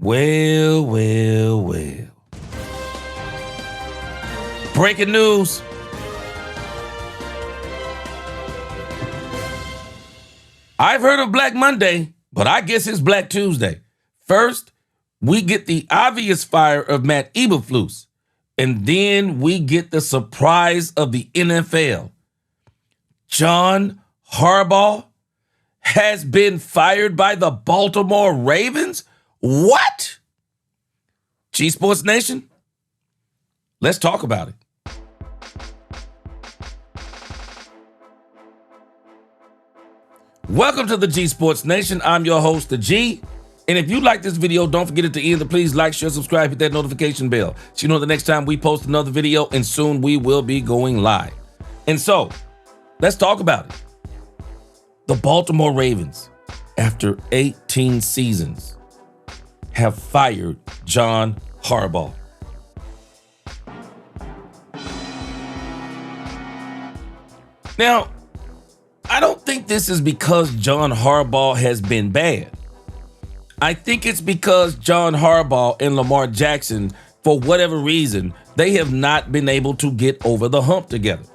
Well, well, well. Breaking news. I've heard of Black Monday, but I guess it's Black Tuesday. First, we get the obvious fire of Matt Eberflus, and then we get the surprise of the NFL. John Harbaugh has been fired by the Baltimore Ravens? What? G Sports Nation, let's talk about it. Welcome to the G Sports Nation. I'm your host, the G. And if you like this video, don't forget at the end to please like, share, subscribe, hit that notification bell so you know the next time we post another video, and soon we will be going live. And so, let's talk about it. The Baltimore Ravens, after 18 seasons, have fired John Harbaugh. Now, I don't think this is because John Harbaugh has been bad. I think it's because John Harbaugh and Lamar Jackson, for whatever reason, they have not been able to get over the hump together.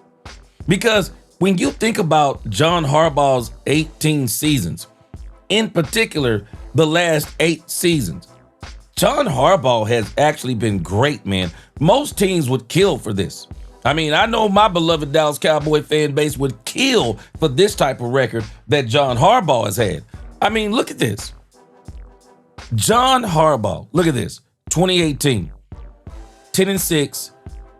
Because when you think about John Harbaugh's 18 seasons, in particular, the last 8 seasons, John Harbaugh has actually been great, man. Most teams would kill for this. I mean, I know my beloved Dallas Cowboy fan base would kill for this type of record that John Harbaugh has had. I mean, look at this. John Harbaugh, look at this. 2018, 10-6,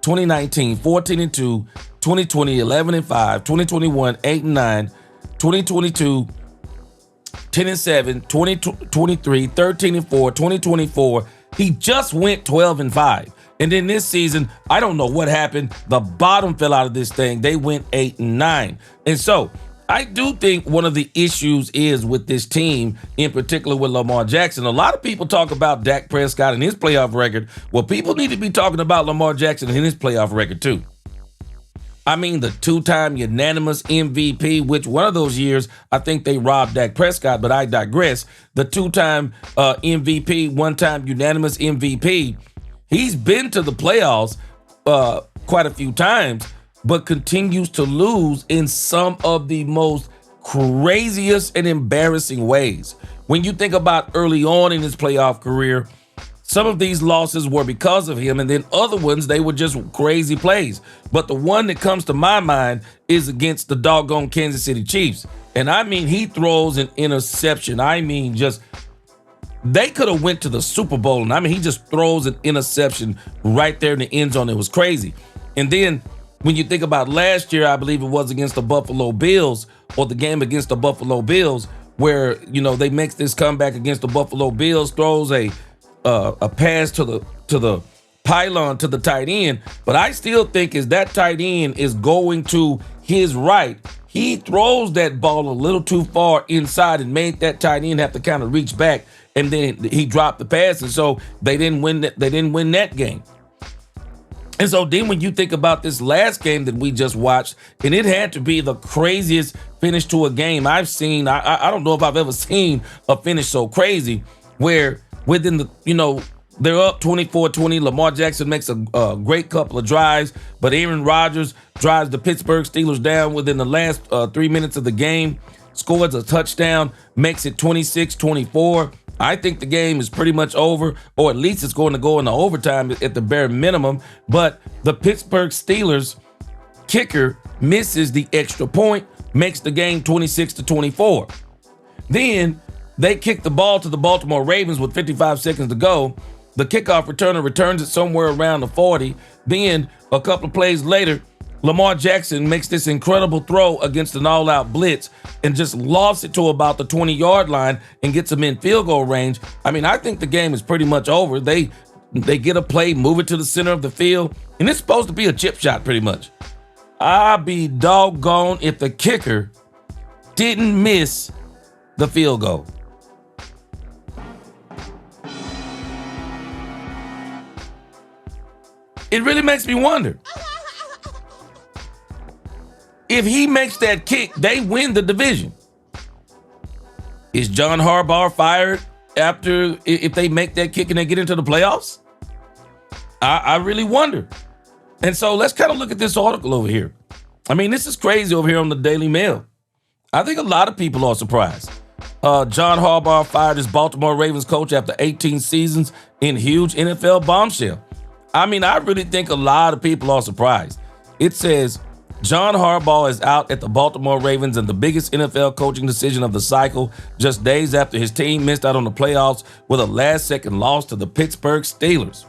2019, 14-2, 2020, 11-5, 2021, 8-9, 2022, 10-7, 2023, 13-4, 2024. He just went 12-5. And then this season, I don't know what happened. The bottom fell out of this thing. They went 8-9. And so I do think one of the issues is with this team, in particular with Lamar Jackson. A lot of people talk about Dak Prescott and his playoff record. Well, people need to be talking about Lamar Jackson and his playoff record too. I mean, the 2-time unanimous MVP, which one of those years, I think they robbed Dak Prescott, but I digress. The 2-time MVP, 1-time unanimous MVP. He's been to the playoffs quite a few times, but continues to lose in some of the most craziest and embarrassing ways. When you think about early on in his playoff career, some of these losses were because of him, and then other ones, they were just crazy plays. But the one that comes to my mind is against the doggone Kansas City Chiefs. And I mean, he throws an interception. I mean, just they could have went to the Super Bowl, and I mean, he just throws an interception right there in the end zone. It was crazy. And then when you think about last year, I believe it was against the Buffalo Bills, or the game against the Buffalo Bills, where, you know, they make this comeback against the Buffalo Bills, throws a pass to the pylon to the tight end. But I still think as that tight end is going to his right, he throws that ball a little too far inside and made that tight end have to kind of reach back, and then he dropped the pass, and so they didn't win that game. And so then when you think about this last game that we just watched, and it had to be the craziest finish to a game I've seen. I don't know if I've ever seen a finish so crazy, where within the, you know, they're up 24-20. Lamar Jackson makes a great couple of drives, but Aaron Rodgers drives the Pittsburgh Steelers down within the last 3 minutes of the game, scores a touchdown, makes it 26-24. I think the game is pretty much over, or at least it's going to go into overtime at the bare minimum. But the Pittsburgh Steelers kicker misses the extra point, makes the game 26-24. Then they kick the ball to the Baltimore Ravens with 55 seconds to go. The kickoff returner returns it somewhere around the 40. Then a couple of plays later, Lamar Jackson makes this incredible throw against an all-out blitz and just lofts it to about the 20-yard line and gets them in field goal range. I mean, I think the game is pretty much over. They get a play, move it to the center of the field, and it's supposed to be a chip shot pretty much. I'll be doggone if the kicker didn't miss the field goal. It really makes me wonder. If he makes that kick, they win the division. Is John Harbaugh fired? after if they make that kick and they get into the playoffs? I really wonder. And so let's kind of look at this article over here. I mean, this is crazy over here on the Daily Mail. I think a lot of people are surprised. John Harbaugh fired his Baltimore Ravens coach after 18 seasons in huge NFL bombshell. I mean, I really think a lot of people are surprised. It says, John Harbaugh is out at the Baltimore Ravens in the biggest NFL coaching decision of the cycle, just days after his team missed out on the playoffs with a last-second loss to the Pittsburgh Steelers.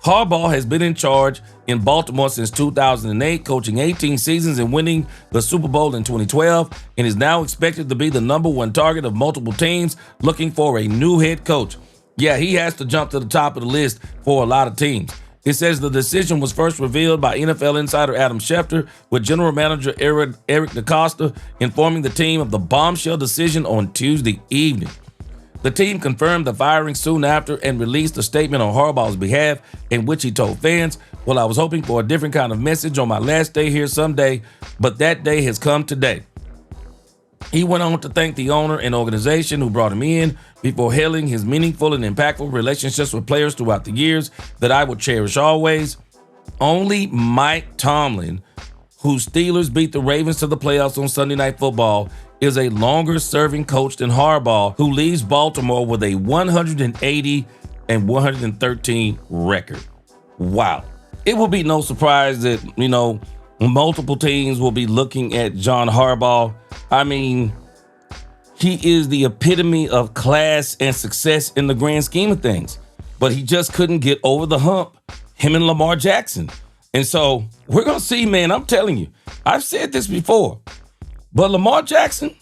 Harbaugh has been in charge in Baltimore since 2008, coaching 18 seasons and winning the Super Bowl in 2012, and is now expected to be the number one target of multiple teams looking for a new head coach. Yeah, he has to jump to the top of the list for a lot of teams. It says the decision was first revealed by NFL insider Adam Schefter, with general manager Eric DeCosta informing the team of the bombshell decision on Tuesday evening. The team confirmed the firing soon after and released a statement on Harbaugh's behalf in which he told fans, "Well, I was hoping for a different kind of message on my last day here someday, but that day has come today." He went on to thank the owner and organization who brought him in before hailing his meaningful and impactful relationships with players throughout the years that I will cherish always. Only Mike Tomlin, whose Steelers beat the Ravens to the playoffs on Sunday Night Football, is a longer-serving coach than Harbaugh, who leaves Baltimore with a 180 and 113 record. Wow. It will be no surprise that, multiple teams will be looking at John Harbaugh. I mean, he is the epitome of class and success in the grand scheme of things, but he just couldn't get over the hump, him and Lamar Jackson. And so we're going to see, man, I'm telling you, I've said this before, but Lamar Jackson,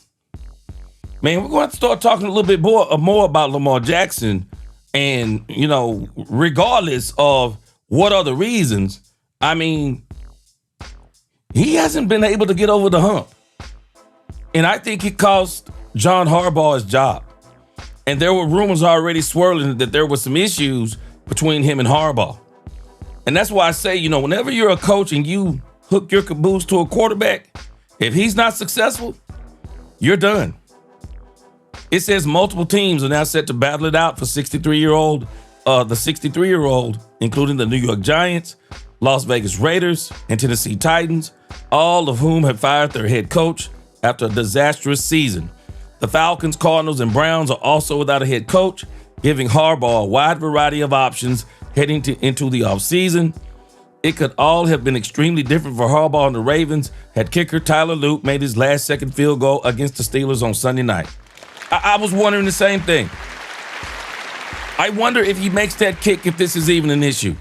man, we're going to have to start talking a little bit more about Lamar Jackson. And, regardless of what other reasons, I mean, he hasn't been able to get over the hump. And I think it cost John Harbaugh his job. And there were rumors already swirling that there were some issues between him and Harbaugh. And that's why I say, whenever you're a coach and you hook your caboose to a quarterback, if he's not successful, you're done. It says multiple teams are now set to battle it out for the 63-year-old, including the New York Giants, Las Vegas Raiders, and Tennessee Titans, all of whom have fired their head coach after a disastrous season. The Falcons, Cardinals, and Browns are also without a head coach, giving Harbaugh a wide variety of options heading into the offseason. It could all have been extremely different for Harbaugh and the Ravens had kicker Tyler Luke made his last-second field goal against the Steelers on Sunday night. I was wondering the same thing. I wonder if he makes that kick, if this is even an issue.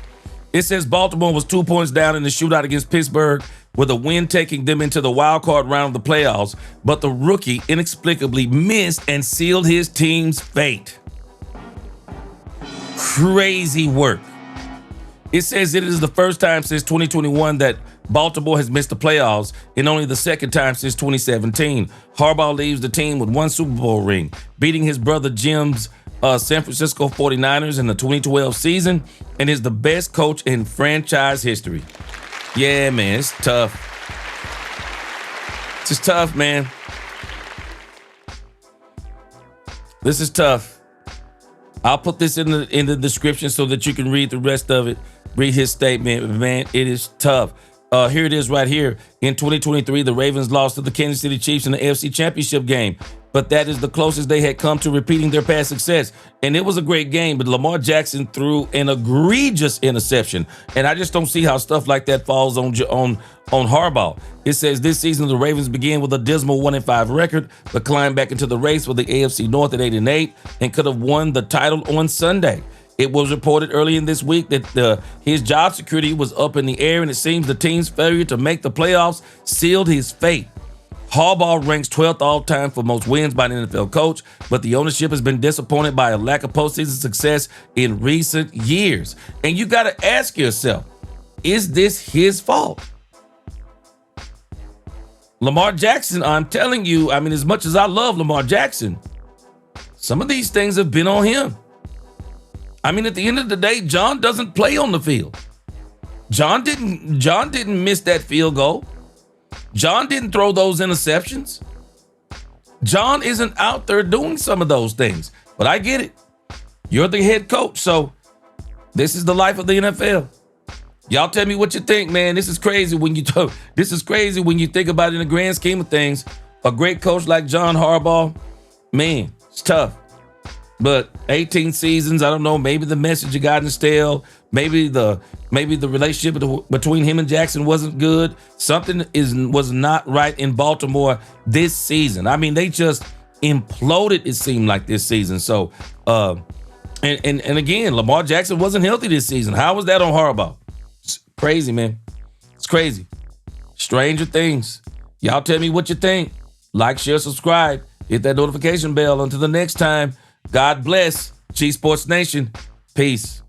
It says Baltimore was 2 points down in the shootout against Pittsburgh, with a win taking them into the wild card round of the playoffs, but the rookie inexplicably missed and sealed his team's fate. Crazy work. It says it is the first time since 2021 that Baltimore has missed the playoffs, and only the second time since 2017. Harbaugh leaves the team with one Super Bowl ring, beating his brother Jim's San Francisco 49ers in the 2012 season, and is the best coach in franchise history. Yeah, man, it's tough. It's just tough, man. This is tough. I'll put this in the description so that you can read the rest of it. Read his statement. Man, it is tough. Here it is right here. In 2023, the Ravens lost to the Kansas City Chiefs in the AFC Championship game, but that is the closest they had come to repeating their past success. And it was a great game, but Lamar Jackson threw an egregious interception, and I just don't see how stuff like that falls on Harbaugh. It says this season the Ravens began with a dismal 1-5 record, but climbed back into the race for the AFC North at 8-8 and could have won the title on Sunday. It was reported early in this week that his job security was up in the air, and it seems the team's failure to make the playoffs sealed his fate. Harbaugh ranks 12th all-time for most wins by an NFL coach, but the ownership has been disappointed by a lack of postseason success in recent years. And you got to ask yourself, is this his fault? Lamar Jackson, I'm telling you, I mean, as much as I love Lamar Jackson, some of these things have been on him. I mean, at the end of the day, John doesn't play on the field. John didn't miss that field goal. John didn't throw those interceptions. John isn't out there doing some of those things. But I get it. You're the head coach, so this is the life of the NFL. Y'all tell me what you think, man. This is crazy when you talk. This is crazy when you think about it in the grand scheme of things. A great coach like John Harbaugh, man, it's tough. But 18 seasons, I don't know. Maybe the message you got instilled. Maybe the relationship between him and Jackson wasn't good. Something was not right in Baltimore this season. I mean, they just imploded. It seemed like this season. So, and again, Lamar Jackson wasn't healthy this season. How was that on Harbaugh? It's crazy, man. It's crazy. Stranger things. Y'all tell me what you think. Like, share, subscribe. Hit that notification bell. Until the next time, God bless. G Sports Nation. Peace.